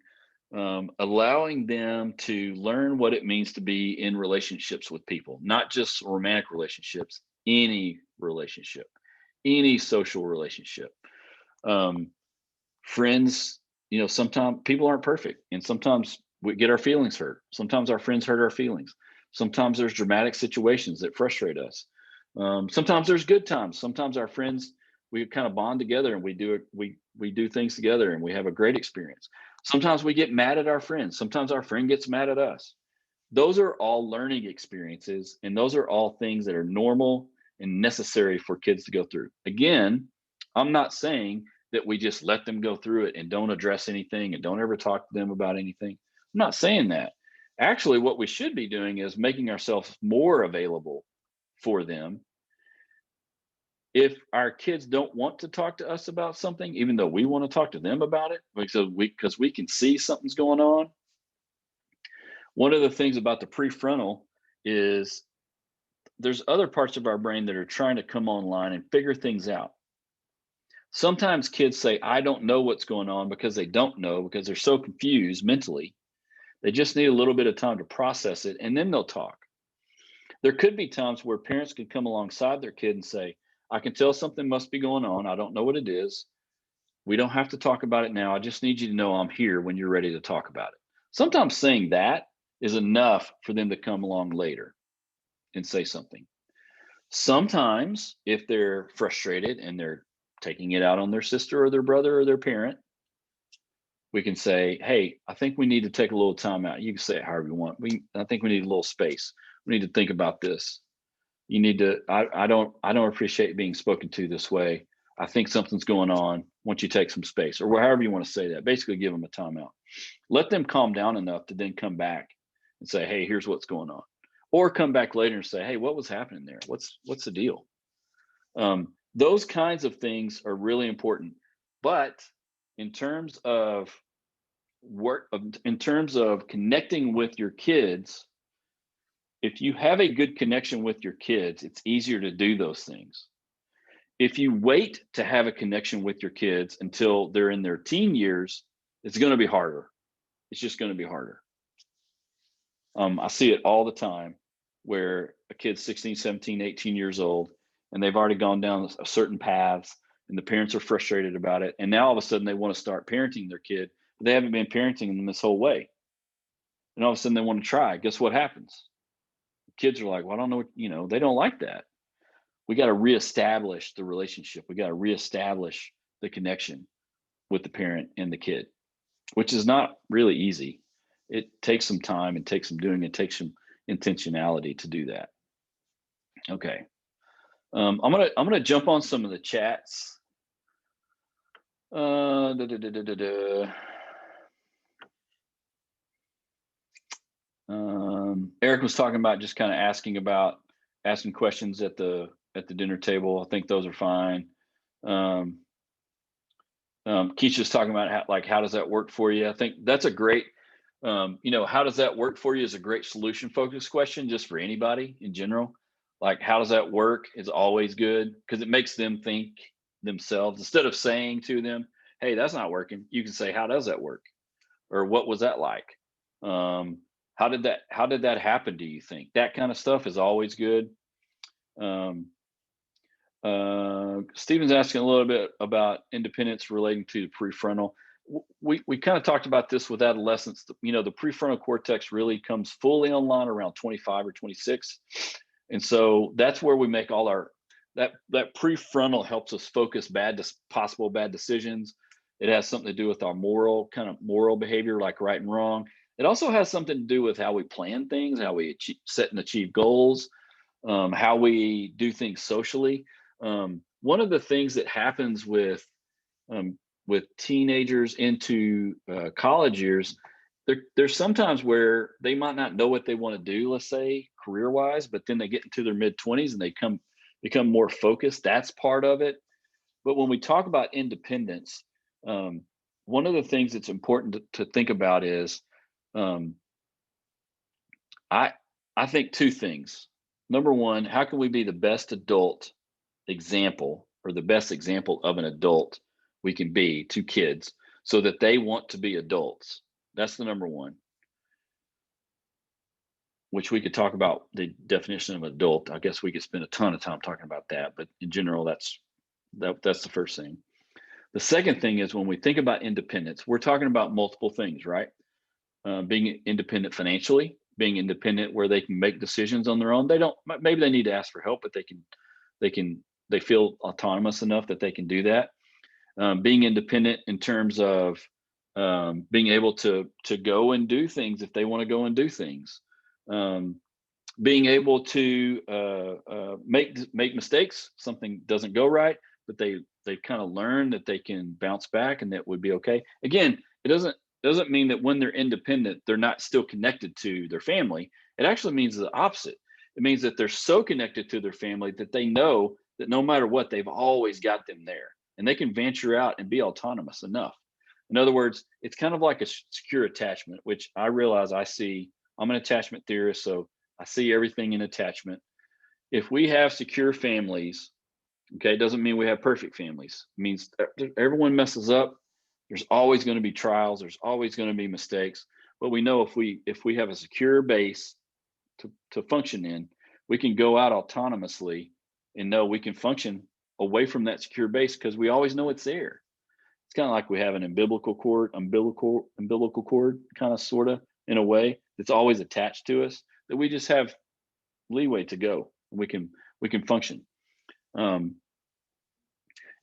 allowing them to learn what it means to be in relationships with people, not just romantic relationships, any relationship, any social relationship. Friends, sometimes people aren't perfect, and sometimes we get our feelings hurt. Sometimes our friends hurt our feelings. Sometimes there's dramatic situations that frustrate us. Sometimes there's good times. Sometimes our friends, we kind of bond together and we do things together and we have a great experience. Sometimes we get mad at our friends. Sometimes our friend gets mad at us. Those are all learning experiences, and those are all things that are normal and necessary for kids to go through. Again, I'm not saying that we just let them go through it and don't address anything and don't ever talk to them about anything. I'm not saying that. Actually, what we should be doing is making ourselves more available for them. If our kids don't want to talk to us about something, even though we want to talk to them about it, because we can see something's going on. One of the things about the prefrontal is there's other parts of our brain that are trying to come online and figure things out. Sometimes kids say, I don't know what's going on, because they don't know, because they're so confused mentally. They just need a little bit of time to process it, and then they'll talk. There could be times where parents could come alongside their kid and say, I can tell something must be going on. I don't know what it is. We don't have to talk about it now. I just need you to know I'm here when you're ready to talk about it. Sometimes saying that is enough for them to come along later and say something. Sometimes if they're frustrated and they're taking it out on their sister or their brother or their parent, we can say, hey, I think we need to take a little time out. You can say it however you want. I think we need a little space. We need to think about this. You need to, I don't appreciate being spoken to this way. I think something's going on. Why don't you take some space, or however you want to say that. Basically give them a timeout. Let them calm down enough to then come back and say, hey, here's what's going on. Or come back later and say, hey, what was happening there? What's the deal? Those kinds of things are really important. But in terms of in terms of connecting with your kids, if you have a good connection with your kids, it's easier to do those things. If you wait to have a connection with your kids until they're in their teen years, it's going to be harder. It's just going to be harder. I see it all the time where a kid's 16, 17, 18 years old, and they've already gone down a certain paths, and the parents are frustrated about it. And now all of a sudden they want to start parenting their kid, but they haven't been parenting them this whole way. And all of a sudden they want to try. Guess what happens? Kids are like, well, I don't know what, they don't like that. We got to reestablish the relationship. We got to reestablish the connection with the parent and the kid, which is not really easy. It takes some time, it takes some doing, it takes some intentionality to do that. Okay. I'm gonna jump on some of the chats. Eric was talking about just kind of asking questions at the dinner table. I think those are fine. Keisha's talking about how does that work for you? I think that's a great, how does that work for you is a great solution focused question just for anybody in general. Like, how does that work is always good because it makes them think themselves. Instead of saying to them, hey, that's not working, you can say, how does that work? Or what was that like? How did that happen, do you think? That kind of stuff is always good. Stephen's asking a little bit about independence relating to the prefrontal. We kind of talked about this with adolescence. The prefrontal cortex really comes fully online around 25 or 26. And so that's where we make all that prefrontal helps us focus possible bad decisions. It has something to do with our moral behavior, like right and wrong. It also has something to do with how we plan things, how we set and achieve goals, how we do things socially. One of the things that happens with teenagers into college years there's sometimes where they might not know what they want to do, let's say career wise, but then they get into their mid-20s and they become more focused. That's part of it. But when we talk about independence, one of the things that's important to think about is, um, I think two things. Number one, how can we be the best adult example or the best example of an adult we can be to kids so that they want to be adults? That's the number one, which we could talk about the definition of adult. I guess we could spend a ton of time talking about that, but in general, that's the first thing. The second thing is when we think about independence, we're talking about multiple things, right? Being independent financially, being independent where they can make decisions on their own. They don't, maybe they need to ask for help, but they feel autonomous enough that they can do that. Being independent in terms of being able to go and do things if they want to go and do things. Being able to make mistakes, something doesn't go right, but they kind of learn that they can bounce back and that would be okay. Again, it doesn't mean that when they're independent, they're not still connected to their family. It actually means the opposite. It means that they're so connected to their family that they know that no matter what, they've always got them there and they can venture out and be autonomous enough. In other words, it's kind of like a secure attachment, which I realize I'm an attachment theorist, so I see everything in attachment. If we have secure families, okay, it doesn't mean we have perfect families. It means everyone messes up. There's always going to be trials. There's always going to be mistakes. But we know if we have a secure base to function in, we can go out autonomously and know we can function away from that secure base because we always know it's there. It's kind of like we have an umbilical cord, kind of, sort of, in a way that's always attached to us, that we just have leeway to go. We can function. And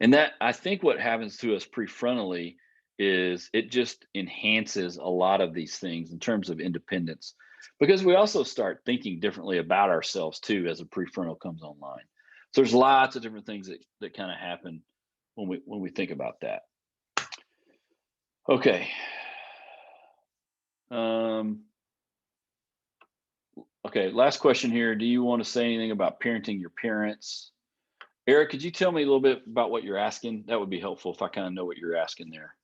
that, I think what happens to us prefrontally is it just enhances a lot of these things in terms of independence, because we also start thinking differently about ourselves too as a prefrontal comes online. So there's lots of different things that kind of happen when we think about that. Okay. Okay, last question here. Do you want to say anything about parenting your parents? Eric, could you tell me a little bit about what you're asking? That would be helpful if I kind of know what you're asking there.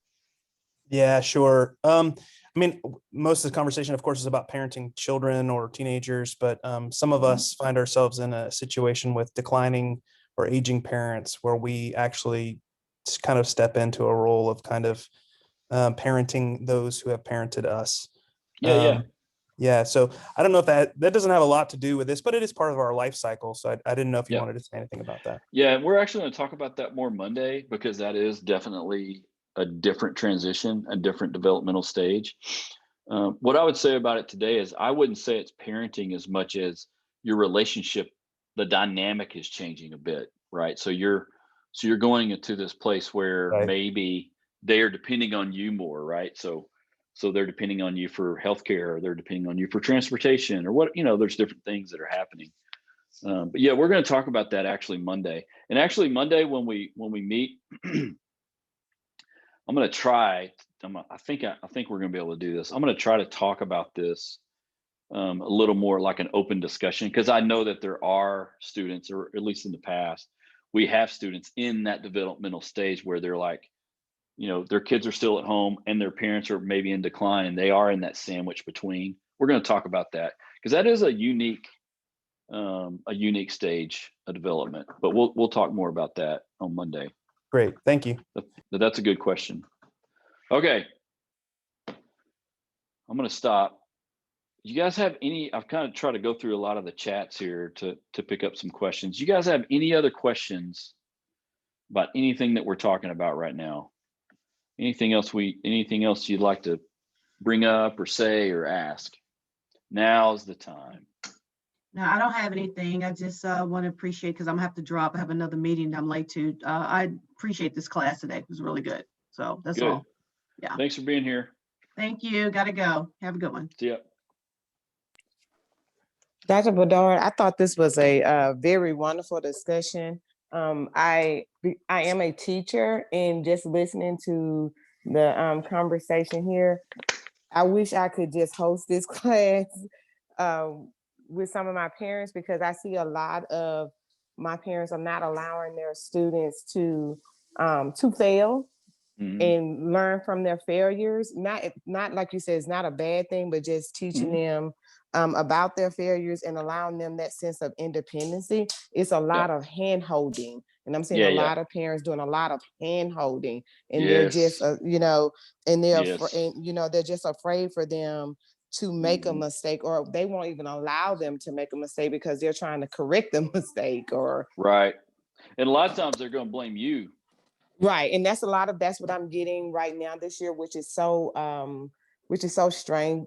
Yeah, sure. I mean, most of the conversation, of course, is about parenting children or teenagers, but some of us find ourselves in a situation with declining or aging parents where we actually kind of step into a role of kind of parenting those who have parented us. Yeah. So I don't know if that doesn't have a lot to do with this, but it is part of our life cycle. So I didn't know if you wanted to say anything about that. Yeah, we're actually going to talk about that more Monday, because that is definitely a different transition, a different developmental stage. What I would say about it today is I wouldn't say it's parenting as much as your relationship, the dynamic is changing a bit, right? So you're going into this place where maybe they are depending on you more, right? So they're depending on you for healthcare, or they're depending on you for transportation, or what, there's different things that are happening. But yeah, we're going to talk about that actually Monday. And actually Monday when we meet, I'm going to try. I think we're going to be able to do this. I'm going to try to talk about this a little more like an open discussion, because I know that there are students, or at least in the past, we have students in that developmental stage where they're like, their kids are still at home and their parents are maybe in decline, and they are in that sandwich between. We're going to talk about that because that is a unique stage of development. But we'll talk more about that on Monday. Great, thank you. That's a good question. Okay, I'm going to stop. You guys have any? I've kind of tried to go through a lot of the chats here to pick up some questions. You guys have any other questions about anything that we're talking about right now? Anything else you'd like to bring up or say or ask? Now's the time. No, I don't have anything. I just want to appreciate, because I'm gonna have to drop. I have another meeting I'm late to. I appreciate this class today. It was really good. So that's good. All. Yeah. Thanks for being here. Thank you. Gotta go. Have a good one. See ya. Dr. Bedard, I thought this was a very wonderful discussion. I am a teacher, and just listening to the conversation here, I wish I could just host this class with some of my parents, because I see a lot of my parents are not allowing their students to fail Mhm. and learn from their failures. Not like you said, it's not a bad thing, but just teaching Mhm. them about their failures and allowing them that sense of independency. It's a Yep. lot of hand holding, and I'm seeing Yeah, a yeah. lot of parents doing a lot of hand holding, and they're just, Yes. and Yes. they're just afraid for them to make a Mhm. mistake, or they won't even allow them to make a mistake because they're trying to correct the mistake, or Right. And a lot of times they're gonna blame you. right. And that's what I'm getting right now this year, which is so strange,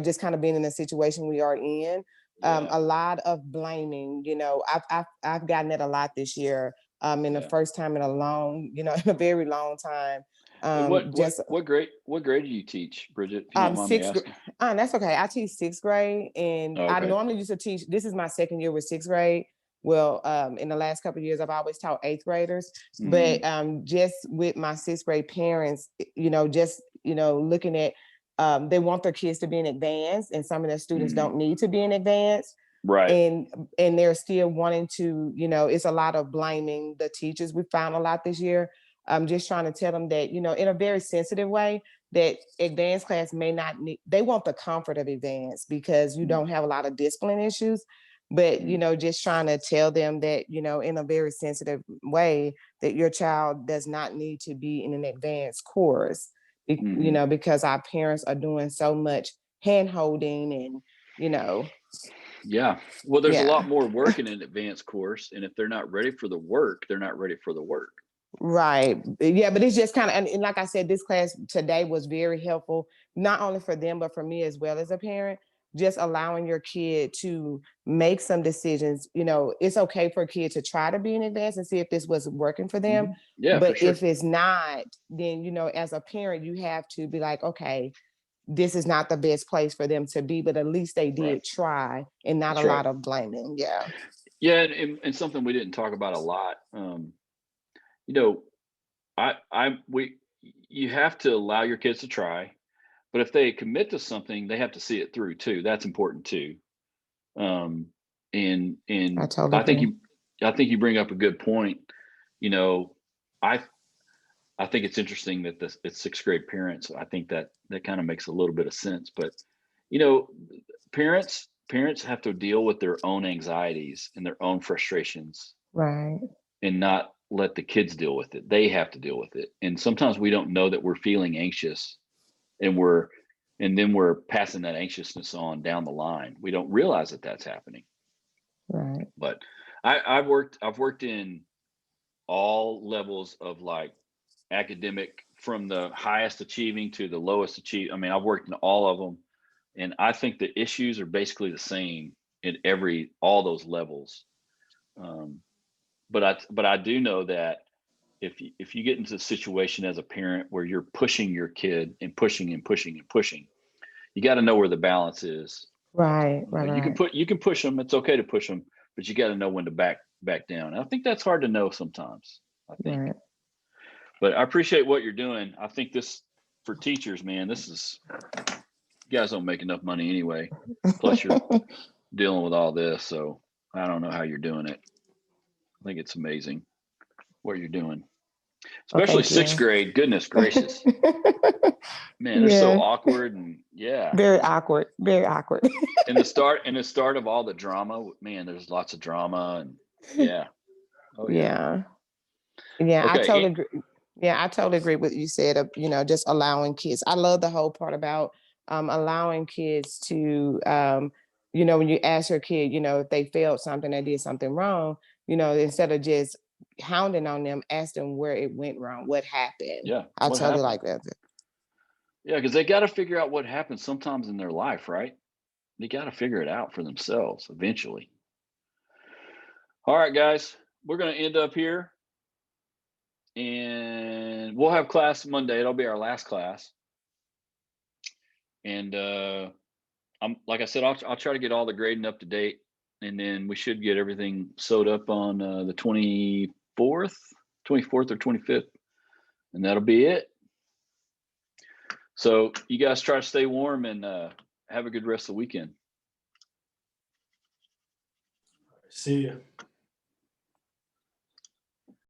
just kind of being in the situation we are in. Yeah. A lot of blaming, I've gotten it a lot this year. In the Yeah. first time in a long, in a very long time. And what what Just what grade do you teach, Bridget, if you don't mind me sixth grade. asking? That's okay. I teach sixth grade, and Oh, I okay. normally used to teach. This is my second year with sixth grade. Well, in the last couple of years, I've always taught eighth graders, but Mhm. just with my sixth grade parents, looking at, they want their kids to be in advance, and some of their students Mhm. don't need to be in advance, Right. and they're still wanting to. It's a lot of blaming the teachers. We found a lot this year. I'm just trying to tell them that, in a very sensitive way, that advanced class may not need, they want the comfort of advance because you Mm, don't have a lot of discipline issues. But, mm, just trying to tell them that, in a very sensitive way, that your child does not need to be in an advanced course, mhm. because our parents are doing so much hand holding and, you know, Yeah. Well, there's a lot yeah. more work in an advanced course, and if they're not ready for the work, they're not ready for the work. Right. Yeah, but it's just kind of, and like I said, this class today was very helpful, not only for them, but for me as well as a parent. Just allowing your kid to make some decisions. It's okay for a kid to try to be in advance and see if this was working for them. Mhm. Yeah, for But sure. if it's not, then, as a parent, you have to be like, okay, this is not the best place for them to be, but at least they Right. did try, and not a That's right. lot of blaming. Yeah. Yeah, and something we didn't talk about a lot. You know, we you have to allow your kids to try, but if they commit to something, they have to see it through too. That's important too. Um, I and totally agree. I think you bring up a good point. You know, I I think it's interesting that this it's sixth grade parents. I think that kind of makes a little bit of sense. But you know, parents have to deal with their own anxieties and their own frustrations Right. and not let the kids deal with it. They have to deal with it. And sometimes we don't know that we're feeling anxious and then we're passing that anxiousness on down the line. We don't realize that that's happening. Right. But I've worked in all levels of like academic from the highest achieving to the lowest achieve. I mean, I've worked in all of them, and I think the issues are basically the same in all those levels. Um, but I do know that if you get into a situation as a parent where you're pushing your kid and pushing and pushing and pushing, you got to know where the balance is. Right. Right. Right. You can push them. It's okay to push them, but you got to know when to back down. And I think that's hard to know sometimes. I think. Right. But I appreciate what you're doing. I think this for teachers, man, this is you guys don't make enough money anyway. Plus you're dealing with all this, so I don't know how you're doing it. I think it's amazing what you're doing. Well, Especially thank sixth you. grade. Goodness gracious. Man, they're so Yeah. awkward and yeah. Very awkward. Very awkward. In the start of all the drama, man, there's lots of drama and yeah. Oh yeah. Yeah. Yeah. I Okay. totally agree. Yeah, I totally agree with what you said. Just allowing kids. I love the whole part about allowing kids to, when you ask your kid, if they failed something, they did something wrong, instead of just hounding on them, ask them where it went wrong, what happened. Yeah. I What totally happened? like that. Yeah, because they got to figure out what happened sometimes in their life, right? They got to figure it out for themselves eventually. All right, guys, we're going to end up here and we'll have class Monday. It'll be our last class. And I'm like I said, I'll try to get all the grading up to date, and then we should get everything sewed up on the 24th or 25th, and that'll be it. So you guys try to stay warm and have a good rest of the weekend. See you.